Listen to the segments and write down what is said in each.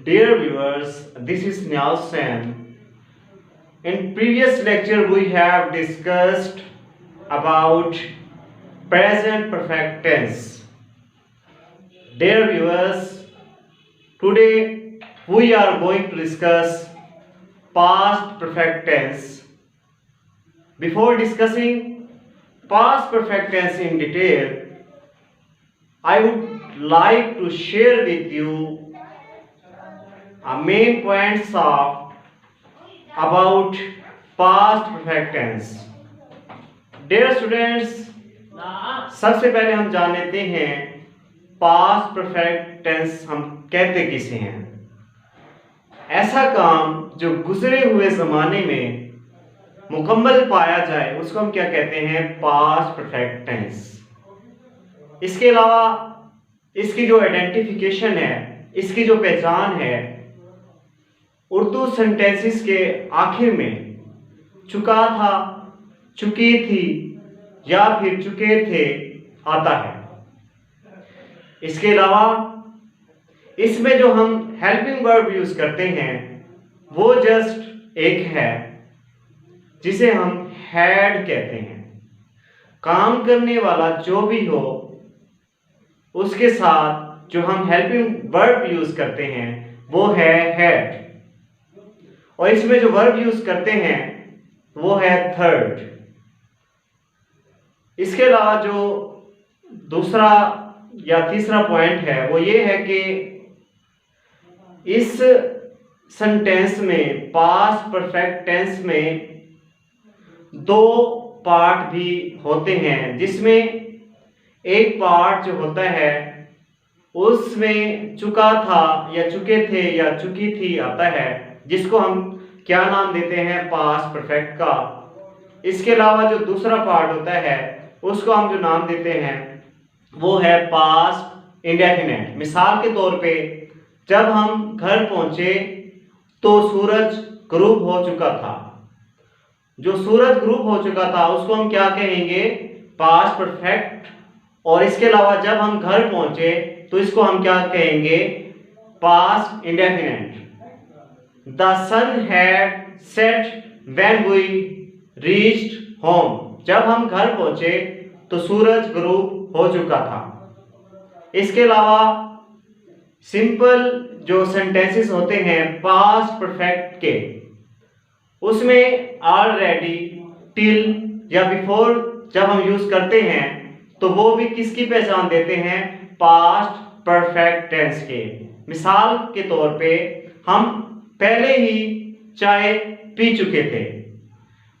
Dear viewers, this is Nelson. In previous lecture we have discussed about present perfect tense. Dear viewers, today we are going to discuss past perfect tense. Before discussing past perfect tense in detail, I would like to share with you main points of about past perfect tense. Dear students, सबसे पहले हम जान लेते हैं past perfect tense हम कहते किसे हैं। ऐसा काम जो गुजरे हुए जमाने में मुकम्मल पाया जाए उसको हम क्या कहते हैं, पास्ट परफेक्ट टेंस। इसके अलावा इसकी जो आइडेंटिफिकेशन है, इसकी जो पहचान है, उर्दू सेंटेंसेस के आखिर में चुका था, चुकी थी या फिर चुके थे आता है। इसके अलावा इसमें जो हम हेल्पिंग वर्ब यूज करते हैं वो जस्ट एक है जिसे हम हैड कहते हैं। काम करने वाला जो भी हो उसके साथ जो हम हेल्पिंग वर्ब यूज करते हैं वो है हैड, और इसमें जो वर्ब यूज करते हैं वो है थर्ड। इसके अलावा जो दूसरा या तीसरा पॉइंट है वो ये है कि इस सेंटेंस में, पास्ट परफेक्ट टेंस में दो पार्ट भी होते हैं, जिसमें एक पार्ट जो होता है उसमें चुका था या चुके थे या चुकी थी आता है, जिसको हम क्या नाम देते हैं, पास्ट परफेक्ट का। इसके अलावा जो दूसरा पार्ट होता है उसको हम जो नाम देते हैं वो है पास्ट इंडेफिनिट। मिसाल के तौर पे जब हम घर पहुंचे तो सूरज ग्रुप हो चुका था। जो सूरज ग्रुप हो चुका था उसको हम क्या कहेंगे, पास्ट परफेक्ट। और इसके अलावा जब हम घर पहुंचे तो इसको हम क्या कहेंगे, past indefinite. The sun had set when we reached home. जब हम घर पहुंचे तो सूरज ग्रुप हो चुका था। इसके अलावा सिंपल जो सेंटेंसेस होते हैं पास्ट परफेक्ट के, उसमें ऑलरेडी, टिल या बिफोर जब हम यूज करते हैं तो वो भी किसकी पहचान देते हैं, पास्ट परफेक्ट टेंस के। मिसाल के तौर पे हम पहले ही चाय पी चुके थे।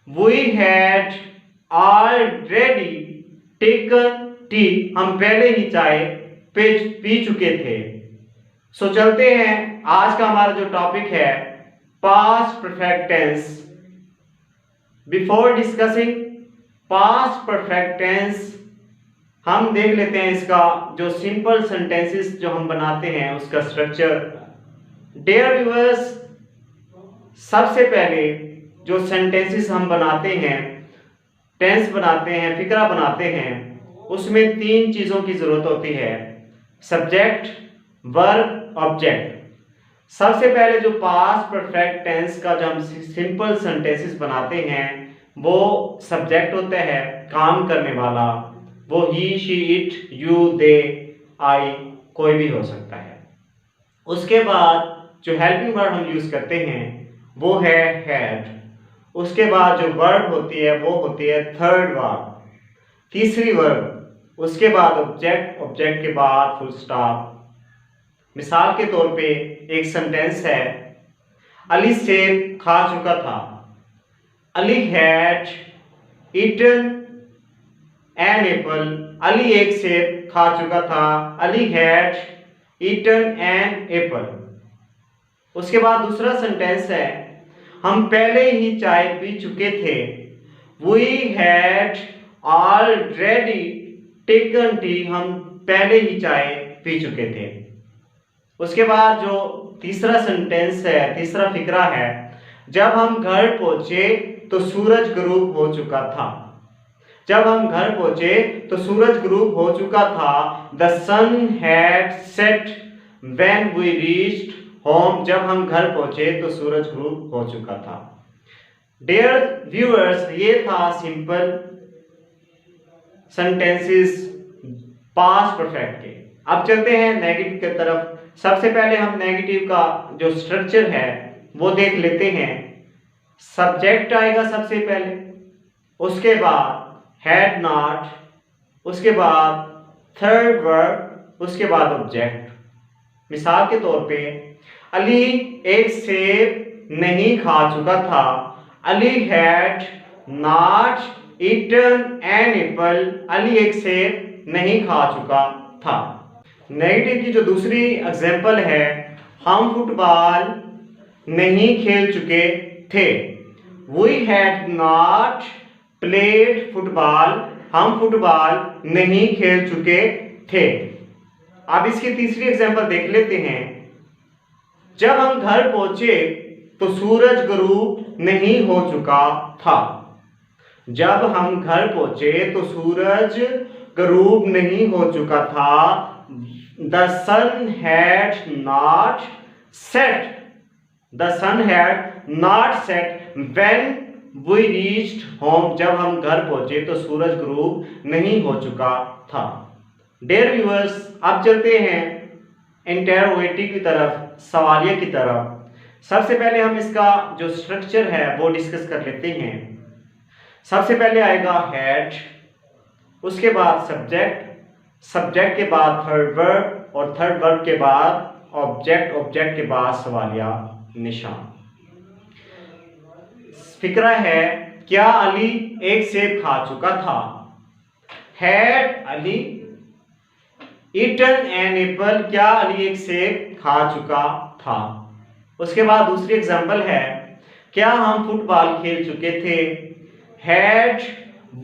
We had already taken tea। हम पहले ही चाय पी चुके थे। सो चलते हैं, आज का हमारा जो टॉपिक है past perfect tense. Before discussing past perfect tense हम देख लेते हैं इसका जो सिंपल सेंटेंसेस जो हम बनाते हैं उसका स्ट्रक्चर। डियर व्यूअर्स, सबसे पहले जो सेंटेंसेस हम बनाते हैं, टेंस बनाते हैं, फिक्रा बनाते हैं, उसमें तीन चीजों की जरूरत होती है, सब्जेक्ट, वर्ब, ऑब्जेक्ट। सबसे पहले जो पास्ट परफेक्ट टेंस का जो हम सिंपल सेंटेंसेस बनाते हैं वो सब्जेक्ट होता है, काम करने वाला। वो ही, शी, इट, यू, दे, आई, कोई भी हो सकता है। उसके बाद जो हेल्पिंग वर्ब हम यूज करते हैं वो है हैड। उसके बाद जो वर्ब होती है वो होती है थर्ड वर्ब, तीसरी वर्ब। उसके बाद ऑब्जेक्ट, ऑब्जेक्ट के बाद फुल स्टॉप। मिसाल के तौर पे एक सेंटेंस है, अली सेब खा चुका था। Ali had eaten an apple. Ali एक सेब खा चुका था। Ali had eaten an apple. उसके बाद दूसरा सेंटेंस है, हम पहले ही चाय पी चुके थे। We had already taken tea। हम पहले ही चाय पी चुके थे। उसके बाद जो तीसरा सेंटेंस है, तीसरा फिक्रा है, जब हम घर पहुंचे तो सूरज ग्रुप हो चुका था। जब हम घर पहुंचे तो सूरज ग्रुप हो चुका था। The sun had set when we reached home, जब हम घर पहुंचे तो सूरज ग्रुप हो चुका था। डियर व्यूअर्स, ये था सिंपल सेंटेंसेस पास्ट परफेक्ट के। अब चलते हैं नेगेटिव की तरफ। सबसे पहले हम नेगेटिव का जो स्ट्रक्चर है वो देख लेते हैं। सब्जेक्ट आएगा सबसे पहले, उसके बाद हैड नॉट, उसके बाद थर्ड वर्ब, उसके बाद ऑब्जेक्ट। मिसाल के तौर पे अली एक सेब नहीं खा चुका था। Ali had not eaten an apple. Ali एक सेब नहीं खा चुका था। नेगेटिव की जो दूसरी एग्जांपल है, हम फुटबॉल नहीं खेल चुके थे। We had not played football. हम फुटबॉल नहीं खेल चुके थे। अब इसकी तीसरी एग्जांपल देख लेते हैं। जब हम घर पहुंचे तो सूरज गुरूब नहीं हो चुका था। जब हम घर पहुंचे तो सूरज गुरूब नहीं हो चुका था। The sun had not set. The sun had not set when we reached home. जब हम घर पहुंचे तो सूरज गुरूब नहीं हो चुका था। Dear viewers, अब चलते हैं इंटरोगेटिव की तरफ, सवालिया की तरफ। सबसे पहले हम इसका जो स्ट्रक्चर है वो डिस्कस कर लेते हैं। सबसे पहले आएगा हैड, उसके बाद सब्जेक्ट, सब्जेक्ट के बाद थर्ड वर्ब और थर्ड वर्ब के बाद ऑब्जेक्ट, ऑब्जेक्ट के बाद सवालिया निशान। फिक्रा है, क्या अली एक सेब खा चुका था? Had Ali eaten an apple? क्या अली एक सेब खा चुका था? उसके बाद दूसरी एग्जांपल है, क्या हम फुटबॉल खेल चुके थे? Had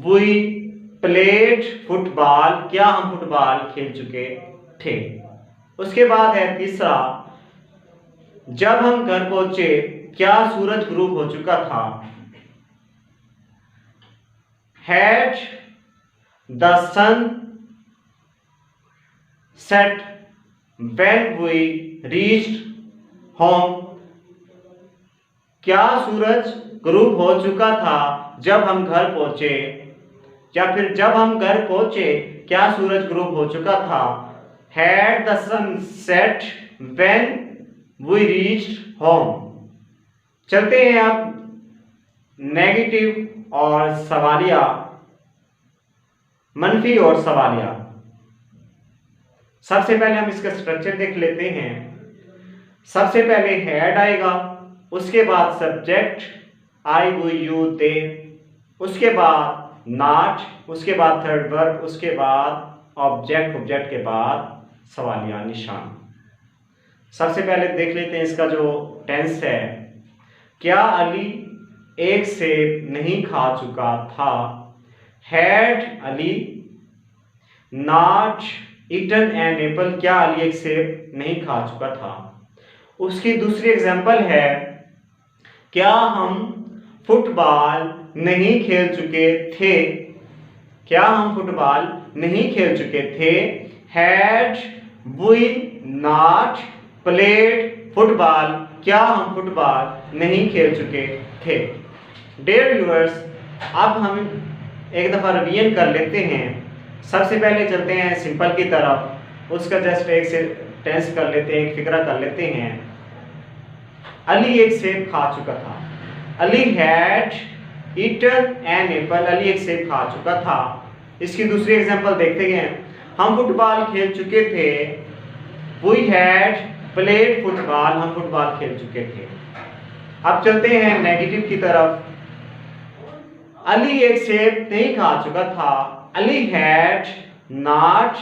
we played football? क्या हम फुटबॉल खेल चुके थे? उसके बाद है तीसरा, जब हम घर पहुंचे क्या सूरज ग्रुप हो चुका था? Had the sun set when we reached home? क्या सूरज ग्रुप हो चुका था जब हम घर पहुंचे? या फिर जब हम घर पहुंचे क्या सूरज ग्रुप हो चुका था? Had the sun set when we reached home. चलते हैं अब नेगेटिव और सवालिया, मनफी और सवालिया। सबसे पहले हम इसका स्ट्रक्चर देख लेते हैं। सबसे पहले हैड आएगा, उसके बाद subject I we you they, उसके बाद नॉट, उसके बाद थर्ड वर्ब, उसके बाद ऑब्जेक्ट, ऑब्जेक्ट के बाद सवालिया निशान। सबसे पहले देख लेते हैं इसका जो टेंस है। क्या अली एक सेब नहीं खा चुका था? Had Ali not eaten an apple? क्या अली एक सेब नहीं खा चुका था? उसकी दूसरी एग्जांपल है, क्या हम फुटबॉल नहीं खेल चुके थे? क्या हम फुटबॉल नहीं खेल चुके थे? Had we not played football? क्या हम फुटबॉल नहीं खेल चुके थे? डियर व्यूअर्स, अब हम एक दफ़ा रिवीजन कर लेते हैं। सबसे पहले चलते हैं सिंपल की तरफ, उसका जस्ट एक से टेंस कर लेते हैं, एक फिक्रा कर लेते हैं। अली एक सेब खा चुका था। Ali had eaten an apple? Ali एक सेब खा चुका था। इसकी दूसरी एग्जांपल देखते हैं। हम फुटबॉल खेल चुके थे। We had played football? हम फुटबॉल खेल चुके थे। अब चलते हैं नेगेटिव की तरफ। अली एक सेब नहीं खा चुका था। Ali had not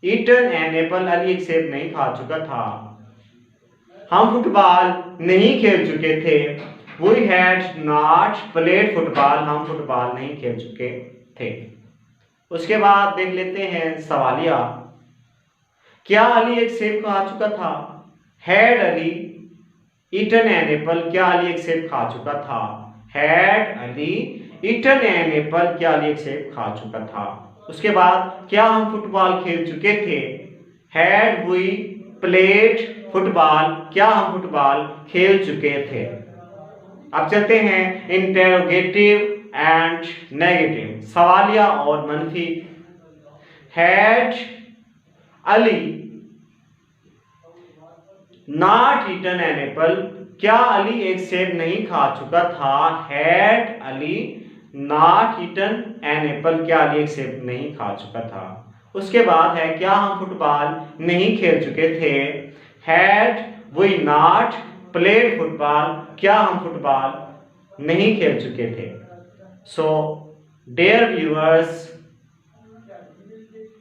eaten an apple? Ali एक सेब नहीं खा चुका था। हम फुटबॉल नहीं खेल चुके थे। We had not played football? हम फुटबॉल नहीं खेल चुके थे। उसके बाद देख लेते हैं सवालिया। क्या अली एक सेब खा चुका था? Had Ali eaten an apple? क्या अली एक सेब खा चुका था? Had Ali eaten an apple? क्या अली एक सेब खा चुका था? उसके बाद क्या हम फुटबॉल खेल चुके थे? हैड वी प्लेड फुटबॉल, क्या हम फुटबॉल खेल चुके थे। अब चलते हैं इंटेरोगेटिव एंड नेगेटिव, सवालिया और मनफी। Had Ali not eaten an apple, क्या अली एक सेब नहीं खा चुका था। Had Ali not eaten an apple, क्या अली एक सेब नहीं खा चुका था। उसके बाद है क्या हम फुटबॉल नहीं खेल चुके थे। Had we not played football, क्या हम फुटबॉल नहीं खेल चुके थे। सो डियर व्यूअर्स,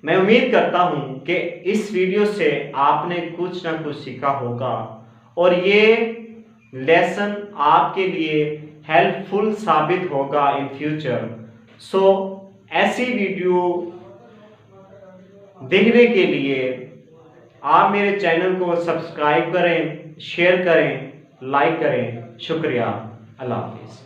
मैं उम्मीद करता हूं कि इस वीडियो से आपने कुछ ना कुछ सीखा होगा और ये लेसन आपके लिए हेल्पफुल साबित होगा इन फ्यूचर। सो ऐसी वीडियो देखने के लिए आप मेरे चैनल को सब्सक्राइब करें, शेयर करें, लाइक करें। शुक्रिया। अल्लाह हाफिज़।